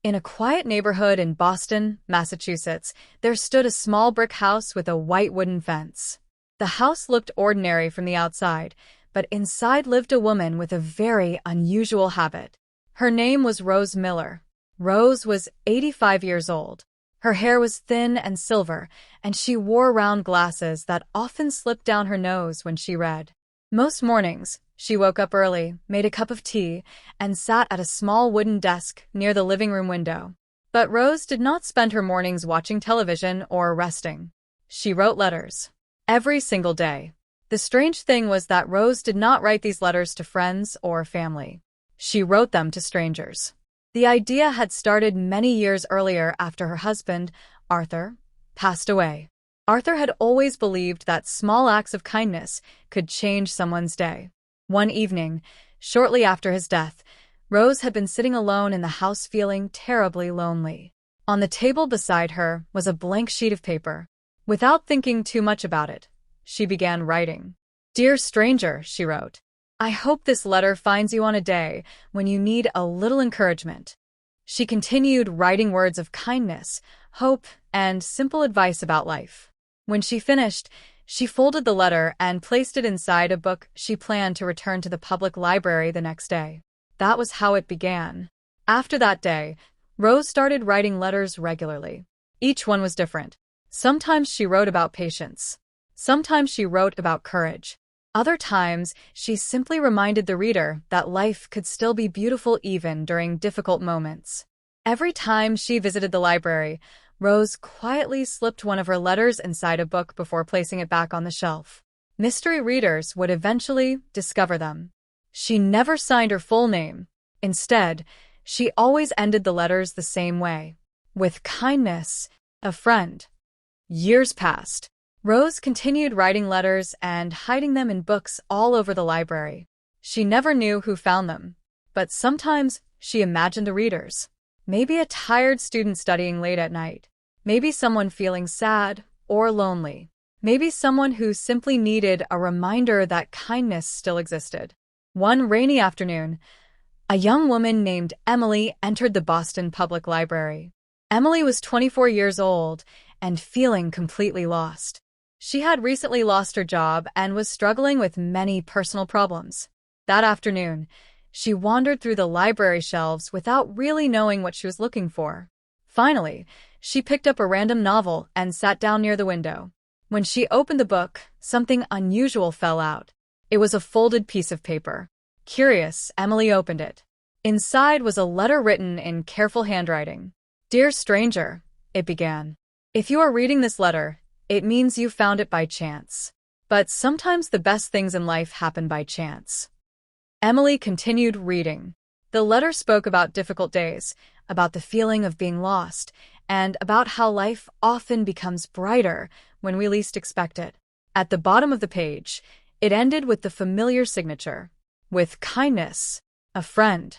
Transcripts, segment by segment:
In a quiet neighborhood in Boston, Massachusetts, there stood a small brick house with a white wooden fence. The house looked ordinary from the outside, but inside lived a woman with a very unusual habit. Her name was Rose Miller. Rose was 85 years old. Her hair was thin and silver, and she wore round glasses that often slipped down her nose when she read. Most mornings, she woke up early, made a cup of tea, and sat at a small wooden desk near the living room window. But Rose did not spend her mornings watching television or resting. She wrote letters. Every single day. The strange thing was that Rose did not write these letters to friends or family. She wrote them to strangers. The idea had started many years earlier after her husband, Arthur, passed away. Arthur had always believed that small acts of kindness could change someone's day. One evening, shortly after his death, Rose had been sitting alone in the house feeling terribly lonely. On the table beside her was a blank sheet of paper. Without thinking too much about it, she began writing. "Dear stranger," she wrote, "I hope this letter finds you on a day when you need a little encouragement." She continued writing words of kindness, hope, and simple advice about life. When she finished, she folded the letter and placed it inside a book she planned to return to the public library the next day. That was how it began. After that day, Rose started writing letters regularly. Each one was different. Sometimes she wrote about patience. Sometimes she wrote about courage. Other times, she simply reminded the reader that life could still be beautiful even during difficult moments. Every time she visited the library, Rose quietly slipped one of her letters inside a book before placing it back on the shelf. Mystery readers would eventually discover them. She never signed her full name. Instead, she always ended the letters the same way. With kindness, a friend. Years passed. Rose continued writing letters and hiding them in books all over the library. She never knew who found them, but sometimes she imagined the readers. Maybe a tired student studying late at night. Maybe someone feeling sad or lonely. Maybe someone who simply needed a reminder that kindness still existed. One rainy afternoon, a young woman named Emily entered the Boston Public Library. Emily was 24 years old and feeling completely lost. She had recently lost her job and was struggling with many personal problems. That afternoon, she wandered through the library shelves without really knowing what she was looking for. Finally, she picked up a random novel and sat down near the window. When she opened the book, something unusual fell out. It was a folded piece of paper. Curious, Emily opened it. Inside was a letter written in careful handwriting. "Dear stranger," it began. "If you are reading this letter, it means you found it by chance. But sometimes the best things in life happen by chance." Emily continued reading. The letter spoke about difficult days, about the feeling of being lost, and about how life often becomes brighter when we least expect it. At the bottom of the page, it ended with the familiar signature, "With kindness, a friend."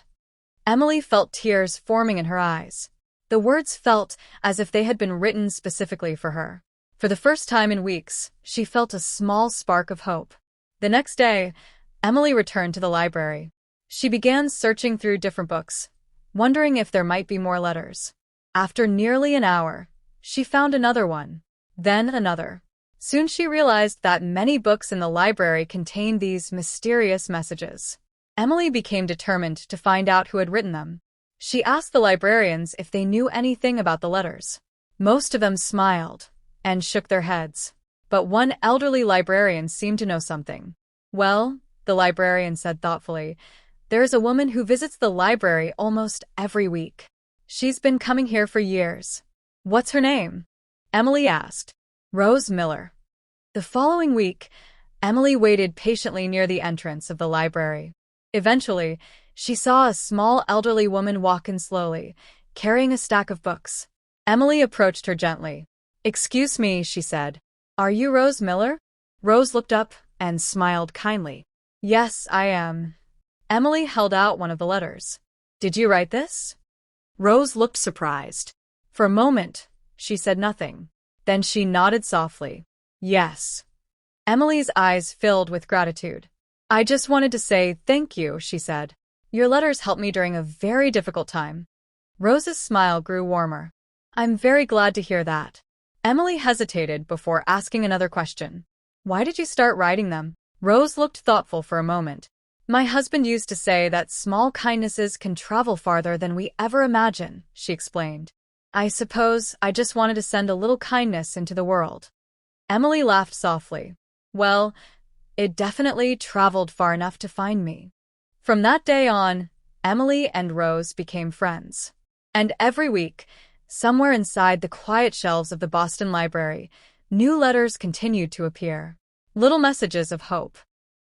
Emily felt tears forming in her eyes. The words felt as if they had been written specifically for her. For the first time in weeks, she felt a small spark of hope. The next day, Emily returned to the library. She began searching through different books, wondering if there might be more letters. After nearly an hour, she found another one, then another. Soon she realized that many books in the library contained these mysterious messages. Emily became determined to find out who had written them. She asked the librarians if they knew anything about the letters. Most of them smiled and shook their heads. But one elderly librarian seemed to know something. "Well," the librarian said thoughtfully, "there is a woman who visits the library almost every week. She's been coming here for years." "What's her name?" Emily asked. "Rose Miller." The following week, Emily waited patiently near the entrance of the library. Eventually, she saw a small elderly woman walk in slowly, carrying a stack of books. Emily approached her gently. "Excuse me," she said. "Are you Rose Miller?" Rose looked up and smiled kindly. "Yes, I am." Emily held out one of the letters. "Did you write this?" Rose looked surprised. For a moment, she said nothing. Then she nodded softly. "Yes." Emily's eyes filled with gratitude. "I just wanted to say thank you," she said. "Your letters helped me during a very difficult time." Rose's smile grew warmer. I'm very glad to hear that. Emily hesitated before asking another question. Why did you start writing them? Rose looked thoughtful for a moment. My husband used to say that small kindnesses can travel farther than we ever imagine, she explained. I suppose I just wanted to send a little kindness into the world. Emily laughed softly. Well, it definitely traveled far enough to find me. From that day on, Emily and Rose became friends. And every week, somewhere inside the quiet shelves of the Boston Library, new letters continued to appear. Little messages of hope,